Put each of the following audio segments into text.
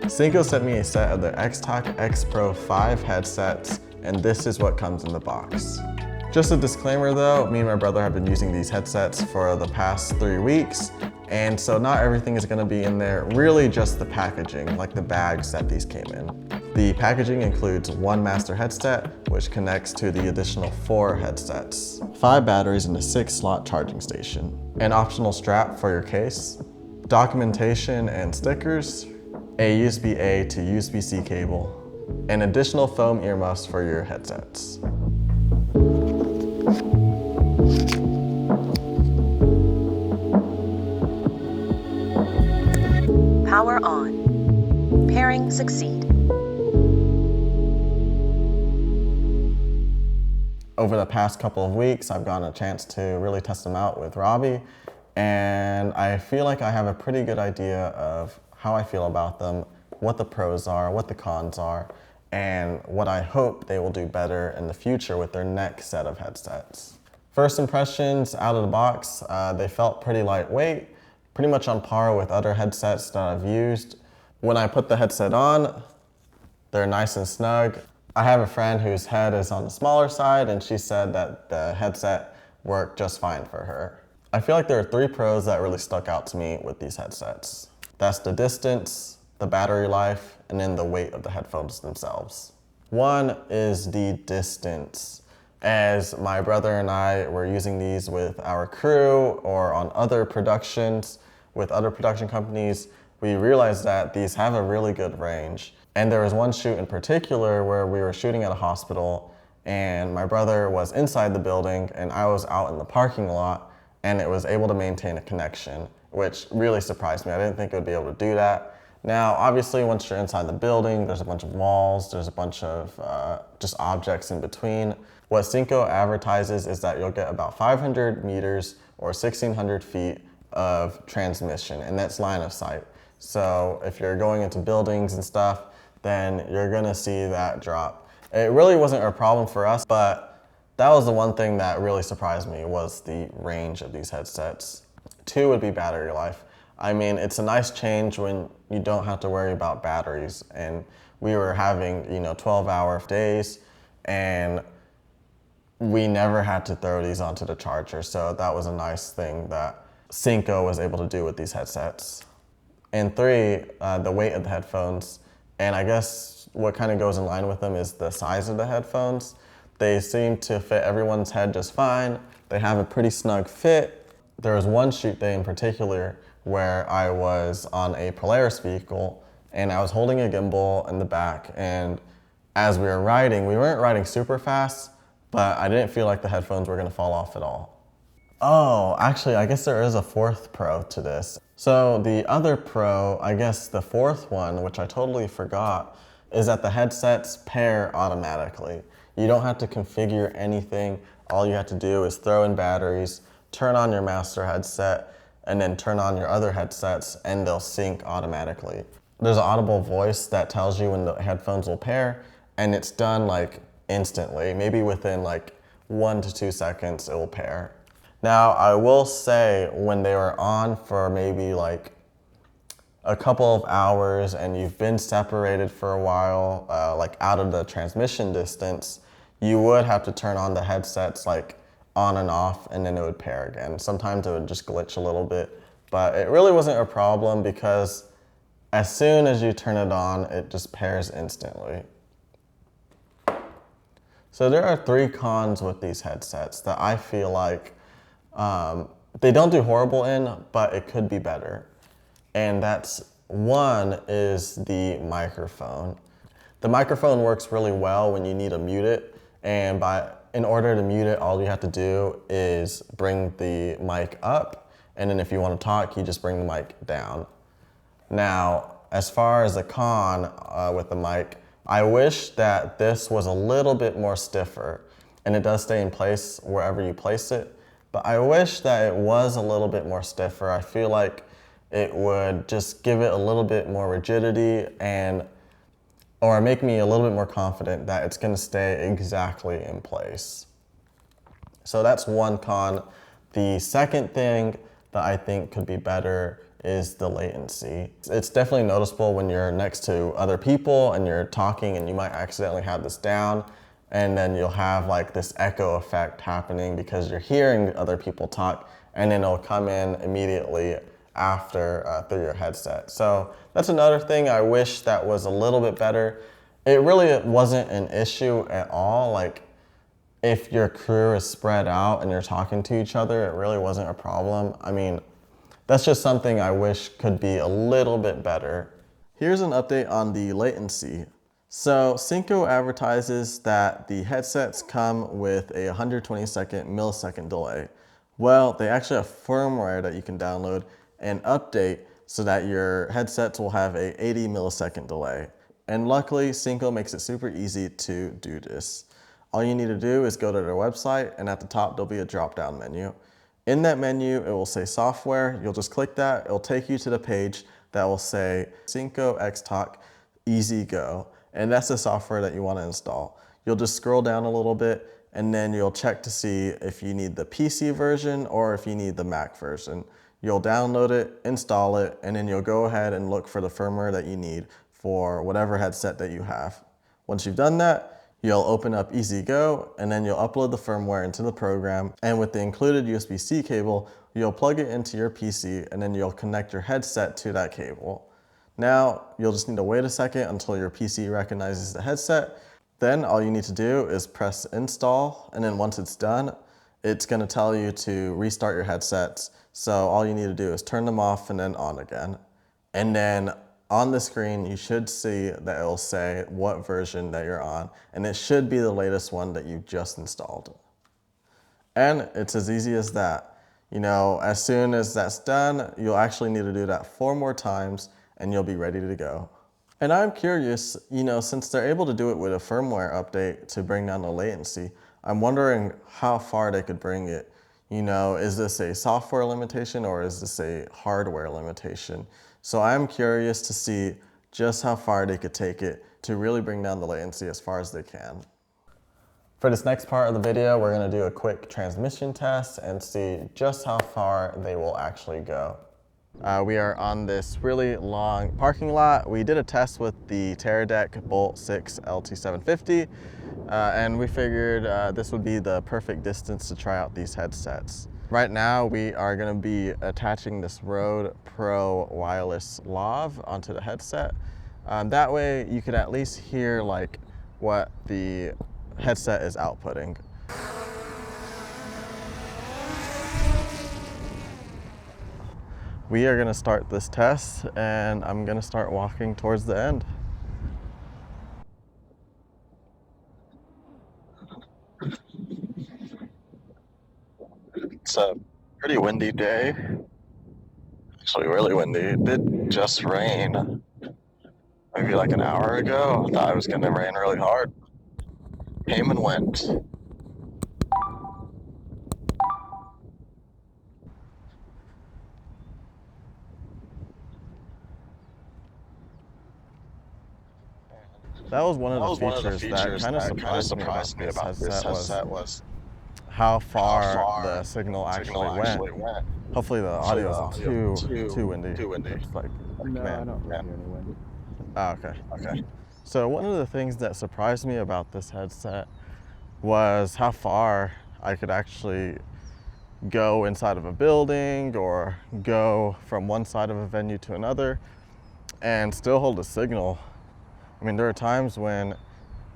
Synco sent me a set of the Xtalk Xpro 5 headsets, and this is what comes in the box. Just a disclaimer though, me and my brother have been using these headsets for the past 3 weeks, and so not everything is going to be in there, really just the packaging, like the bags that these came in. The packaging includes one master headset, which connects to the additional 4 headsets, 5 batteries and a 6-slot charging station, an optional strap for your case, documentation and stickers, a USB-A to USB-C cable, and additional foam earmuffs for your headsets. Power on. Pairing succeed. Over the past couple of weeks, I've gotten a chance to really test them out with Robbie, and I feel like I have a pretty good idea of how I feel about them, what the pros are, what the cons are, and what I hope they will do better in the future with their next set of headsets. First impressions out of the box, they felt pretty lightweight, pretty much on par with other headsets that I've used. When I put the headset on, they're nice and snug. I have a friend whose head is on the smaller side, and she said that the headset worked just fine for her. I feel like there are 3 pros that really stuck out to me with these headsets. That's the distance, the battery life, and then the weight of the headphones themselves. One is the distance. As my brother and I were using these with our crew or on other productions with other production companies, we realized that these have a really good range. And there was one shoot in particular where we were shooting at a hospital, and my brother was inside the building and I was out in the parking lot, and it was able to maintain a connection, which really surprised me. I didn't think it would be able to do that. Now, obviously, once you're inside the building, there's a bunch of walls, there's a bunch of just objects in between. What Synco advertises is that you'll get about 500 meters or 1,600 feet of transmission, and that's line of sight. So if you're going into buildings and stuff, then you're gonna see that drop. It really wasn't a problem for us, but that was the one thing that really surprised me, was the range of these headsets. 2 would be battery life. I mean, it's a nice change when you don't have to worry about batteries, and we were having 12-hour days, and we never had to throw these onto the charger, so that was a nice thing that Synco was able to do with these headsets. And 3, the weight of the headphones, and I guess what kind of goes in line with them is the size of the headphones. They seem to fit everyone's head just fine. They have a pretty snug fit. There was one shoot day in particular where I was on a Polaris vehicle and I was holding a gimbal in the back, and as we were riding, we weren't riding super fast, but I didn't feel like the headphones were gonna fall off at all. Oh, actually, I guess there is a 4th pro to this. So the other pro, I guess the 4th one, which I totally forgot, is that the headsets pair automatically. You don't have to configure anything. All you have to do is throw in batteries, turn on your master headset, and then turn on your other headsets, and they'll sync automatically. There's an audible voice that tells you when the headphones will pair, and it's done like instantly. Maybe within like 1 to 2 seconds it will pair. Now, I will say, when they were on for maybe like a couple of hours and you've been separated for a while, like out of the transmission distance, you would have to turn on the headsets like on and off, and then it would pair again. Sometimes it would just glitch a little bit, but it really wasn't a problem because as soon as you turn it on, it just pairs instantly. So there are 3 cons with these headsets that I feel like they don't do horrible in, but it could be better. And that's, one is the microphone. The microphone works really well when you need to mute it, and in order to mute it, all you have to do is bring the mic up, and then if you want to talk, you just bring the mic down. Now, as far as a con with the mic, I wish that this was a little bit more stiffer, and it does stay in place wherever you place it, but I wish that it was a little bit more stiffer. I feel like it would just give it a little bit more rigidity, or make me a little bit more confident that it's gonna stay exactly in place. So that's one con. The second thing that I think could be better is the latency. It's definitely noticeable when you're next to other people and you're talking and you might accidentally have this down, and then you'll have like this echo effect happening because you're hearing other people talk, and then it'll come in immediately after through your headset. So that's another thing I wish that was a little bit better. It really wasn't an issue at all. Like, if your crew is spread out and you're talking to each other, it really wasn't a problem. I mean, that's just something I wish could be a little bit better. Here's an update on the latency. So Synco advertises that the headsets come with a 122nd millisecond delay. Well, they actually have firmware that you can download and update so that your headsets will have a 80 millisecond delay. And luckily, Synco makes it super easy to do this. All you need to do is go to their website, and at the top there'll be a drop-down menu. In that menu, it will say software. You'll just click that. It'll take you to the page that will say Synco Xtalk Easy Go. And that's the software that you want to install. You'll just scroll down a little bit, and then you'll check to see if you need the PC version or if you need the Mac version. You'll download it, install it, and then you'll go ahead and look for the firmware that you need for whatever headset that you have. Once you've done that, you'll open up Easy Go, and then you'll upload the firmware into the program. And with the included USB-C cable, you'll plug it into your PC, and then you'll connect your headset to that cable. Now, you'll just need to wait a second until your PC recognizes the headset. Then all you need to do is press install, and then once it's done, it's gonna tell you to restart your headsets. So all you need to do is turn them off and then on again. And then on the screen, you should see that it'll say what version that you're on, and it should be the latest one that you just installed. And it's as easy as that. You know, as soon as that's done, you'll actually need to do that 4 more times, and you'll be ready to go. And I'm curious, you know, since they're able to do it with a firmware update to bring down the latency, I'm wondering how far they could bring it. You know, is this a software limitation or is this a hardware limitation? So I'm curious to see just how far they could take it to really bring down the latency as far as they can. For this next part of the video, we're gonna do a quick transmission test and see just how far they will actually go. We are on this really long parking lot. We did a test with the Teradek Bolt 6 LT750, and we figured this would be the perfect distance to try out these headsets. Right now, we are gonna be attaching this Rode Pro wireless lav onto the headset. That way, you could at least hear like what the headset is outputting. We are gonna start this test, and I'm gonna start walking towards the end. It's a pretty windy day. Actually, really windy. It did just rain maybe like an hour ago. I thought it was gonna rain really hard. Came and went. That was one of the features that kind of surprised me about this headset was how far the signal actually went. Hopefully the audio isn't too windy. It's like, No, man. I don't hear any wind. Oh, okay. So one of the things that surprised me about this headset was how far I could actually go inside of a building or go from one side of a venue to another and still hold a signal. I mean, there are times when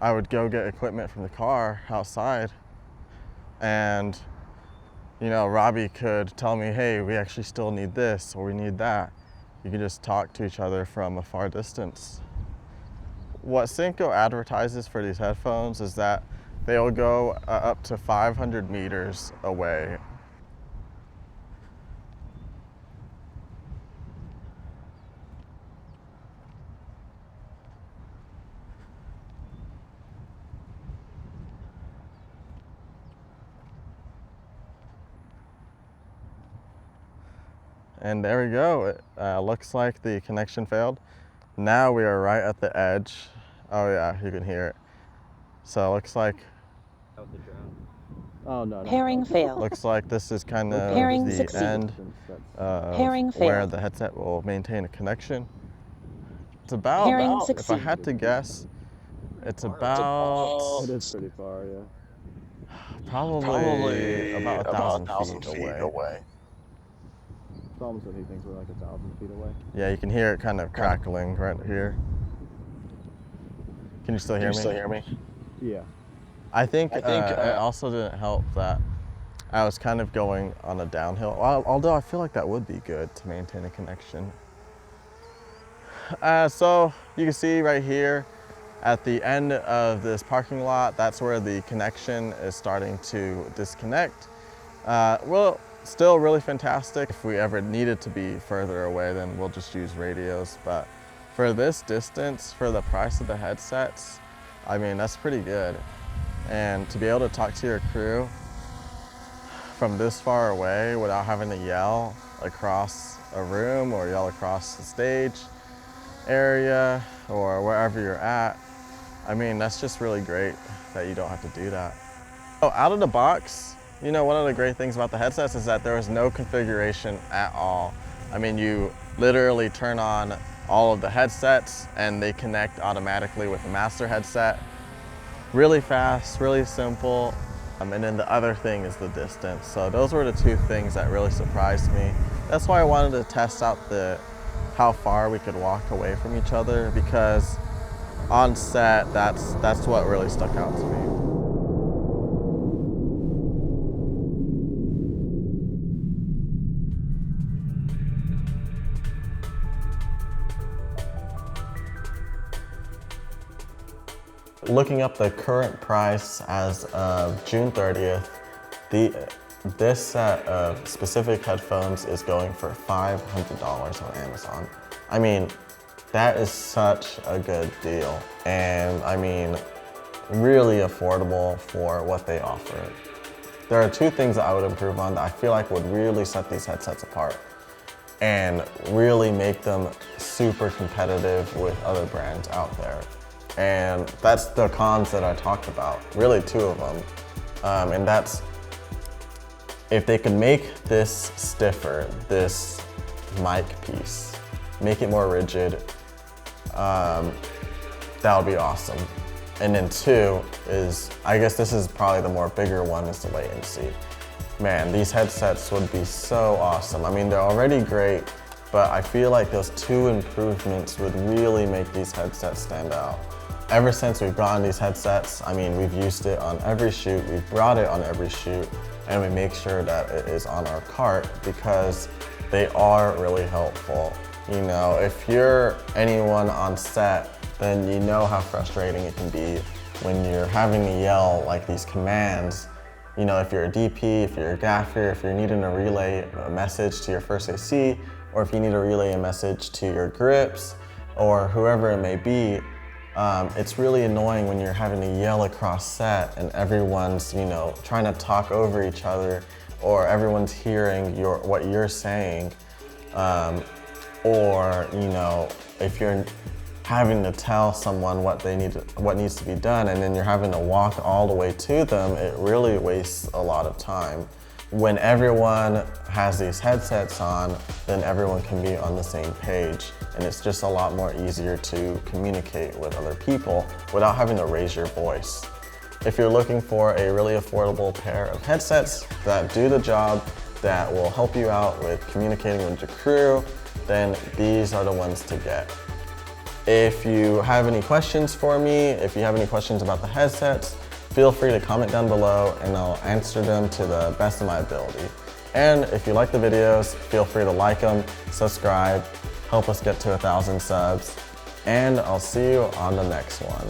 I would go get equipment from the car outside, and you know, Robbie could tell me, hey, we actually still need this or we need that. You can just talk to each other from a far distance. What Synco advertises for these headphones is that they will go up to 500 meters away. And there we go. It looks like the connection failed. Now we are right at the edge. Oh yeah, you can hear it. So it looks like Oh, no. Pairing failed. Looks like this is kind of Pairing the succeed. end of Pairing where failed. the headset will maintain a connection. It's about, Pairing if I succeed. had to guess, it's about It is pretty far, yeah. probably about 1,000 feet away. Psalm said he thinks we're like 1,000 feet away. Yeah, you can hear it kind of crackling right here. Can you still hear me? Yeah. I think it also didn't help that I was kind of going on a downhill, although I feel like that would be good to maintain a connection. So you can see right here at the end of this parking lot, that's where the connection is starting to disconnect. Well, still really fantastic. If we ever needed to be further away, then we'll just use radios. But for this distance, for the price of the headsets, I mean, that's pretty good. And to be able to talk to your crew from this far away without having to yell across a room or yell across the stage area or wherever you're at, I mean, that's just really great that you don't have to do that. So out of the box, you know, one of the great things about the headsets is that there is no configuration at all. I mean, you literally turn on all of the headsets and they connect automatically with the master headset. Really fast, really simple. And then the other thing is the distance. So those were the two things that really surprised me. That's why I wanted to test out how far we could walk away from each other, because on set, that's what really stuck out to me. Looking up the current price as of June 30th, this set of specific headphones is going for $500 on Amazon. I mean, that is such a good deal. And I mean, really affordable for what they offer. There are two things that I would improve on that I feel like would really set these headsets apart and really make them super competitive with other brands out there. And that's the cons that I talked about, really two of them. And that's, if they could make this stiffer, this mic piece, make it more rigid, that would be awesome. And then two is, I guess this is probably the more bigger one, is the latency. Man, these headsets would be so awesome. I mean, they're already great, but I feel like those two improvements would really make these headsets stand out. Ever since we've gotten these headsets, I mean, we've used it on every shoot, we've brought it on every shoot, and we make sure that it is on our cart because they are really helpful. You know, if you're anyone on set, then you know how frustrating it can be when you're having to yell like these commands. You know, if you're a DP, if you're a gaffer, if you're needing to relay a message to your first AC, or if you need to relay a message to your grips, or whoever it may be, it's really annoying when you're having to yell across set and everyone's, you know, trying to talk over each other, or everyone's hearing what you're saying, or, you know, if you're having to tell someone what needs to be done, and then you're having to walk all the way to them, it really wastes a lot of time. When everyone has these headsets on, then everyone can be on the same page, and it's just a lot more easier to communicate with other people without having to raise your voice. If you're looking for a really affordable pair of headsets that do the job, that will help you out with communicating with your crew, then these are the ones to get. If you have any questions for me, if you have any questions about the headsets, feel free to comment down below and I'll answer them to the best of my ability. And if you like the videos, feel free to like them, subscribe, help us get to 1,000 subs, and I'll see you on the next one.